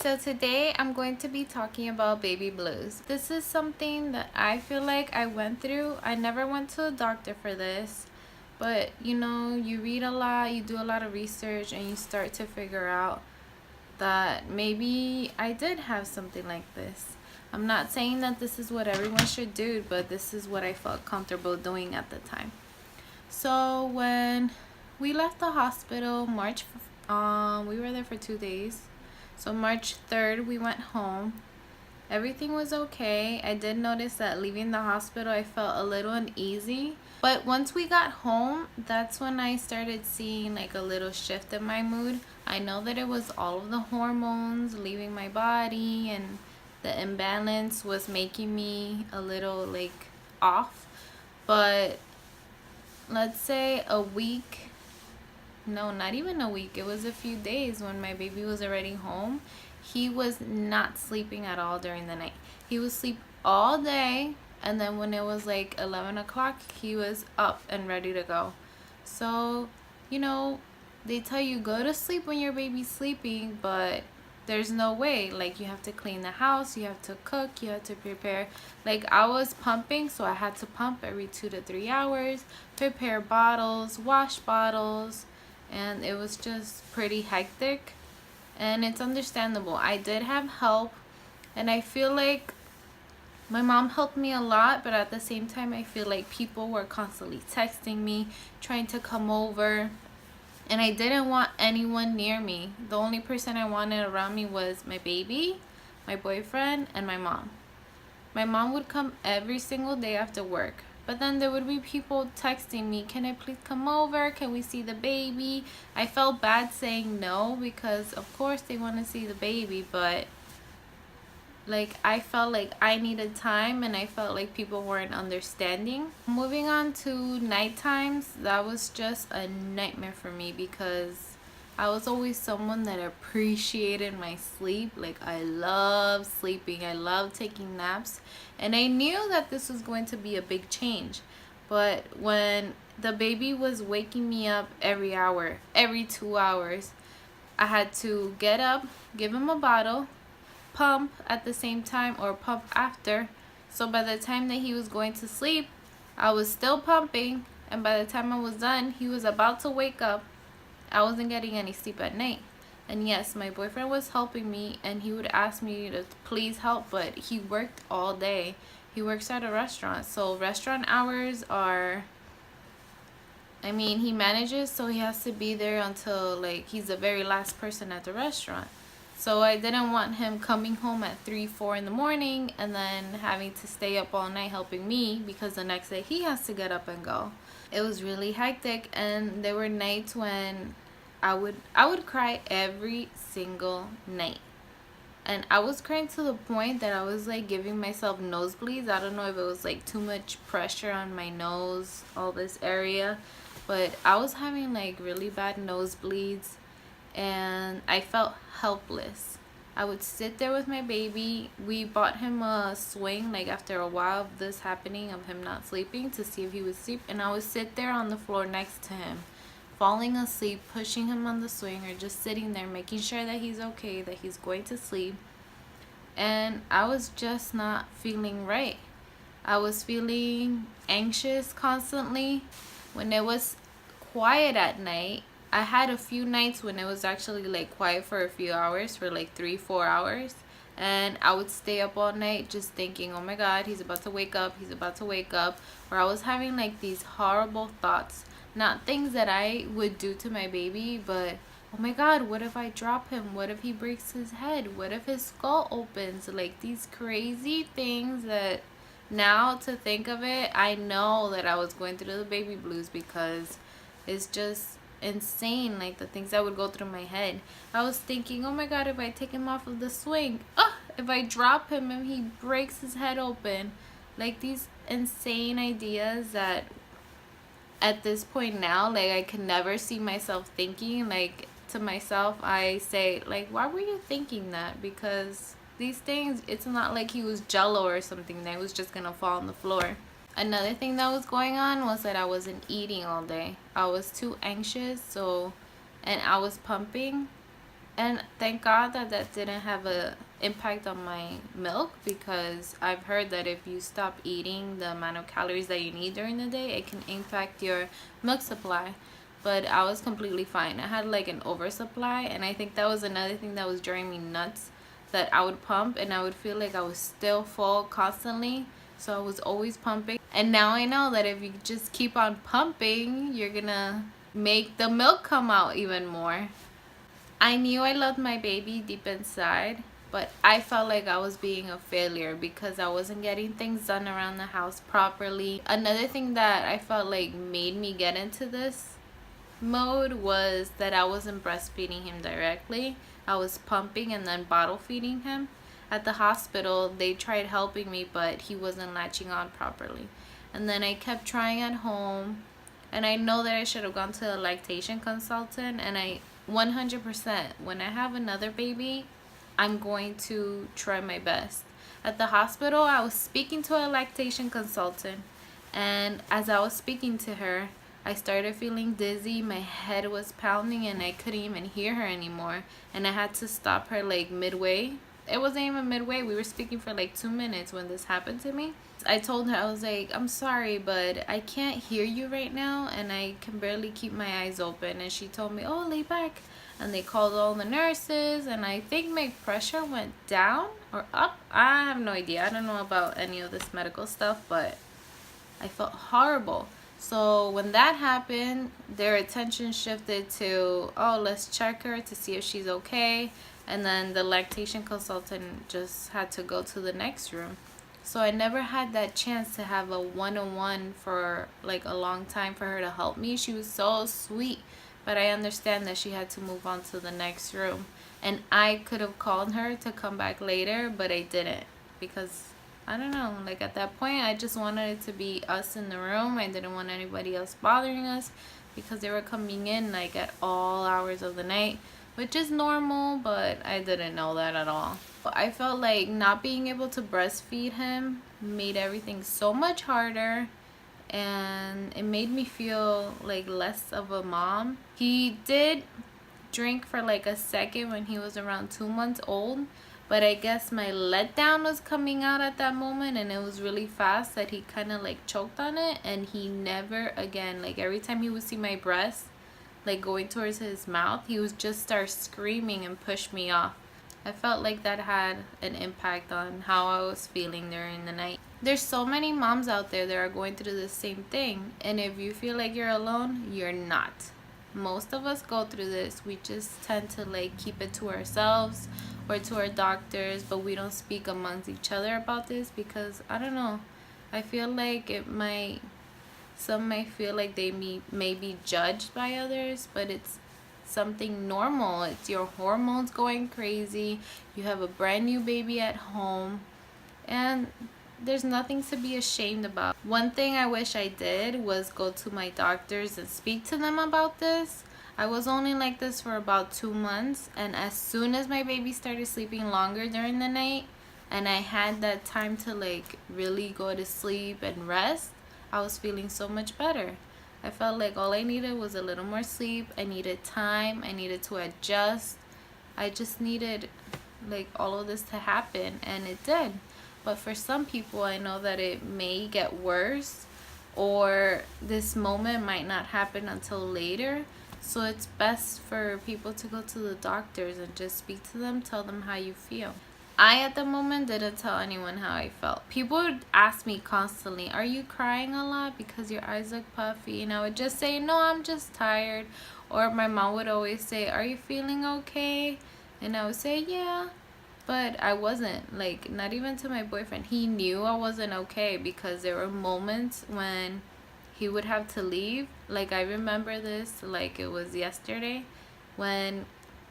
So today I'm going to be talking about baby blues. This is something that I feel like I went through. I never went to a doctor for this, but you read a lot, you do a lot of research, and you start to figure out that maybe I did have something like this. I'm not saying that this is what everyone should do, but this is what I felt comfortable doing at the time. So when we left the hospital, we were there for 2 days. So March 3rd, we went home. Everything was okay. I did notice that leaving the hospital, I felt a little uneasy. But once we got home, that's when I started seeing like a little shift in my mood. I know that it was all of the hormones leaving my body, and the imbalance was making me a little like off. But let's say a week, no, not even a week, it was a few days when my baby was already home, he was not sleeping at all during the night. He would sleep all day, and then when it was like 11 o'clock, he was up and ready to go. So, they tell you go to sleep when your baby's sleeping, but there's no way. Like, you have to clean the house, you have to cook, you have to prepare. Like, I was pumping, so I had to pump every 2 to 3 hours, prepare bottles, wash bottles, and it was just pretty hectic. And it's understandable. I did have help, and I feel like my mom helped me a lot, but at the same time I feel like people were constantly texting me, trying to come over, and I didn't want anyone near me. The only person I wanted around me was my baby, my boyfriend, and my mom. My mom would come every single day after work. But then there would be people texting me, can I please come over? Can we see the baby? I felt bad saying no because of course they want to see the baby, but like I felt like I needed time, and I felt like people weren't understanding. Moving on to night times, that was just a nightmare for me because I was always someone that appreciated my sleep. Like, I love sleeping, I love taking naps, and I knew that this was going to be a big change. But when the baby was waking me up every hour, every 2 hours, I had to get up, give him a bottle, pump at the same time or pump after. So by the time that he was going to sleep, I was still pumping, and by the time I was done, he was about to wake up. I wasn't getting any sleep at night. And yes, my boyfriend was helping me, and he would ask me to please help, but he worked all day. He works at a restaurant, so restaurant hours are, he manages, so he has to be there until like he's the very last person at the restaurant. So I didn't want him coming home at 3, 4 in the morning and then having to stay up all night helping me, because the next day he has to get up and go. It was really hectic, and there were nights when I would cry every single night. And I was crying to the point that I was like giving myself nosebleeds. I don't know if it was like too much pressure on my nose, all this area, but I was having like really bad nosebleeds, and I felt helpless. I would sit there with my baby. We bought him a swing, like after a while of this happening, of him not sleeping, to see if he would sleep, and I would sit there on the floor next to him, falling asleep, pushing him on the swing, or just sitting there making sure that he's okay, that he's going to sleep. And I was just not feeling right. I was feeling anxious constantly. When it was quiet at night, I had a few nights when it was actually like quiet for a few hours, for like 3, 4 hours, and I would stay up all night just thinking, oh my god, he's about to wake up, he's about to wake up. Or I was having like these horrible thoughts, not things that I would do to my baby, but oh my god, what if I drop him? What if he breaks his head? What if his skull opens? Like, these crazy things that now to think of it, I know that I was going through the baby blues, because it's just insane, like the things that would go through my head. I was thinking, oh my god, if I take him off of the swing, if I drop him and he breaks his head open. Like, these insane ideas that at this point now, like, I can never see myself thinking. Like, to myself I say, like, why were you thinking that? Because these things, it's not like he was jello or something that was just gonna fall on the floor. Another thing that was going on was that I wasn't eating all day. I was too anxious, and I was pumping, And thank God that that didn't have a impact on my milk, because I've heard that if you stop eating the amount of calories that you need during the day, it can impact your milk supply. But I was completely fine. I had like an oversupply, and I think that was another thing that was driving me nuts, that I would pump and I would feel like I was still full constantly. So I was always pumping. And now I know that if you just keep on pumping, you're gonna make the milk come out even more. I knew I loved my baby deep inside, but I felt like I was being a failure because I wasn't getting things done around the house properly. Another thing that I felt like made me get into this mode was that I wasn't breastfeeding him directly. I was pumping and then bottle feeding him. At the hospital, they tried helping me, but he wasn't latching on properly. And then I kept trying at home, and I know that I should have gone to a lactation consultant, and I 100%, when I have another baby, I'm going to try my best. At the hospital, I was speaking to a lactation consultant, and as I was speaking to her, I started feeling dizzy, my head was pounding, and I couldn't even hear her anymore. And I had to stop her like midway. It wasn't even midway, we were speaking for like 2 minutes when this happened to me. I told her, I was like, I'm sorry, but I can't hear you right now, and I can barely keep my eyes open. And she told me, oh, lay back. And they called all the nurses, and I think my pressure went down or up. I have no idea. I don't know about any of this medical stuff, but I felt horrible. So when that happened, their attention shifted to, oh, let's check her to see if she's okay. And then the lactation consultant just had to go to the next room. So I never had that chance to have a one-on-one for like a long time for her to help me. She was so sweet, but I understand that she had to move on to the next room. And I could have called her to come back later, but I didn't, because I don't know, like at that point I just wanted it to be us in the room. I didn't want anybody else bothering us, because they were coming in like at all hours of the night, which is normal, but I didn't know that at all. I felt like not being able to breastfeed him made everything so much harder, and it made me feel like less of a mom. He did drink for like a second when he was around 2 months old, but I guess my letdown was coming out at that moment, and it was really fast that he kind of like choked on it, and he never again, like every time he would see my breast like going towards his mouth, he would just start screaming and push me off. I felt like that had an impact on how I was feeling during the night. There's so many moms out there that are going through the same thing, and if you feel like you're alone, you're not. Most of us go through this. We just tend to like keep it to ourselves or to our doctors, but we don't speak amongst each other about this because I don't know. I feel like some might feel like they may be judged by others, but it's something normal. It's your hormones going crazy. You have a brand new baby at home, and there's nothing to be ashamed about. One thing I wish I did was go to my doctors and speak to them about this. I was only like this for about 2 months, and as soon as my baby started sleeping longer during the night and I had that time to like really go to sleep and rest, I was feeling so much better. I felt like all I needed was a little more sleep. I needed time. I needed to adjust. I just needed like all of this to happen, and it did. But for some people, I know that it may get worse, or this moment might not happen until later. So it's best for people to go to the doctors and just speak to them, tell them how you feel. I, at the moment, didn't tell anyone how I felt. People would ask me constantly, are you crying a lot because your eyes look puffy? And I would just say, no, I'm just tired. Or my mom would always say, are you feeling okay? And I would say, yeah. But I wasn't, like, not even to my boyfriend. He knew I wasn't okay because there were moments when he would have to leave. Like, I remember this like it was yesterday, when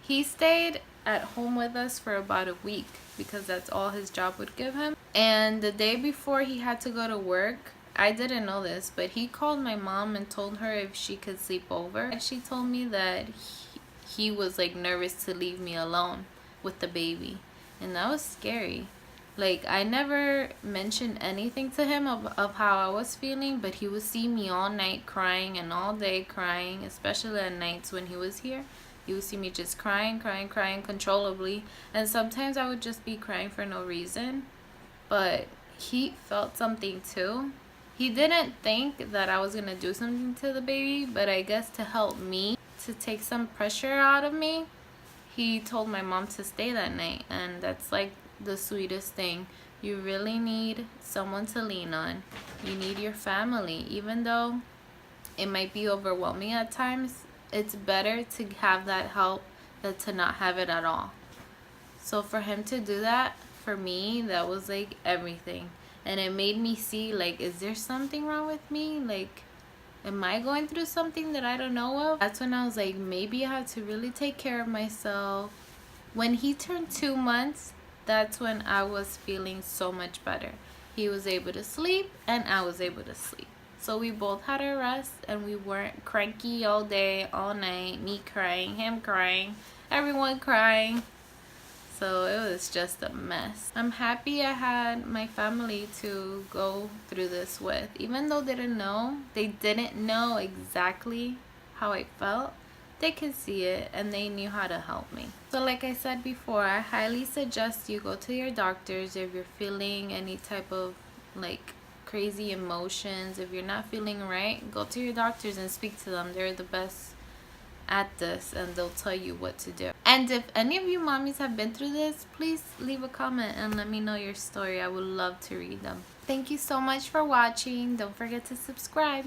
he stayed at home with us for about a week because that's all his job would give him. And the day before he had to go to work, I didn't know this, but he called my mom and told her if she could sleep over. And she told me that he was like nervous to leave me alone with the baby. And that was scary. Like, I never mentioned anything to him of how I was feeling, but he would see me all night crying and all day crying, especially at nights when he was here. You would see me just crying, crying, crying controllably. And sometimes I would just be crying for no reason. But he felt something too. He didn't think that I was going to do something to the baby, but I guess to help me, to take some pressure out of me, he told my mom to stay that night. And that's like the sweetest thing. You really need someone to lean on. You need your family. Even though it might be overwhelming at times, it's better to have that help than to not have it at all. So for him to do that, for me, that was like everything. And it made me see, like, is there something wrong with me? Like, am I going through something that I don't know of? That's when I was like, maybe I have to really take care of myself. When he turned 2 months, that's when I was feeling so much better. He was able to sleep and I was able to sleep. So we both had our rest and we weren't cranky all day, all night. Me crying, him crying, everyone crying. So it was just a mess. I'm happy I had my family to go through this with. Even though they didn't know exactly how I felt, they could see it and they knew how to help me. So like I said before, I highly suggest you go to your doctors if you're feeling any type of like crazy emotions. If you're not feeling right, go to your doctors and speak to them. They're the best at this and they'll tell you what to do. And if any of you mommies have been through this, please leave a comment and let me know your story. I would love to read them. Thank you so much for watching. Don't forget to subscribe.